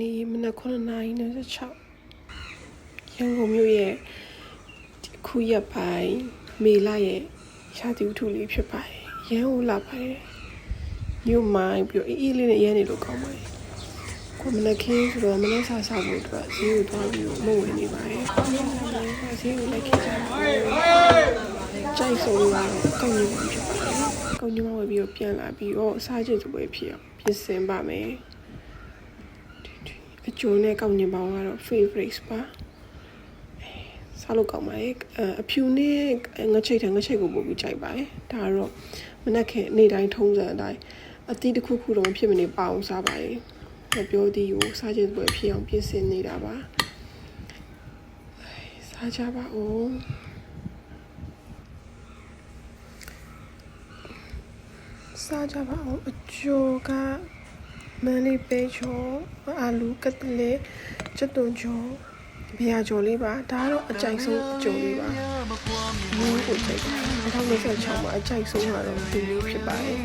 နေ့မနက်9:26ရန်ကုန်မြို့ရဲ့ခုရက်ပိုင်းမေလရဲ့ရာသီဥတုလေးဖြစ်ပါတယ်ရန်ကုန်လာပါတယ်မြို့မိုင်းပြီးအေးလေးနဲ့ရဲနေလို့ကောင်းပါတယ်ကိုမနက်ခင်းဆိုတော့မနက်စားဖို့အတွက်ဈေးကိုသွားပြီးမဝင်နေပါတယ်ဈေးကိုလိုက်ခဲ့ကြပါတယ်ကြိုက်ဆုံးလာကောင်းကြီးဖြစ်ပါတယ်ကောင်းကြီးမဝယ်ပြီးတော့ပြန်လာပြီးတော့စားချင်သူပဲဖြစ်အောင်ပြင်ဆင်ပါမယ်အကျိုးနဲ့ကောင်းကြီးပေါင်းကတော့ favorite ပါစားလို့ကောင်းပါရဲ့အဖြူနဲ့ငချိတ်ကိုပို့ပြီးကြိုက်ပါတယ်ဒါကတော့မနက်ခင်းနေ့တိုင်းထုံးစံအတိုင်းအသီးတစ်ခုခုတော့ဖြစ်မနေပါအောင်စားပါရဲ့မပြောသည်ကိုစားချင်ပွဲဖြစ်အောင်ပြင်ဆင်နေတာပါစားကြပါဦးစားကြပါဦးအကျိုးကမန်လေးပဲချောအာလူကတ်လေချက်သွန်ချောဘီယာကျော်လေးပါဒါကတော့အကြိုက်ဆုံးအကျိုးလေးပါဘူးကိုကြိုက်တာ2026မှာအကြိုက်ဆုံးကတော့ဒီလိုဖြစ်ပါတယ်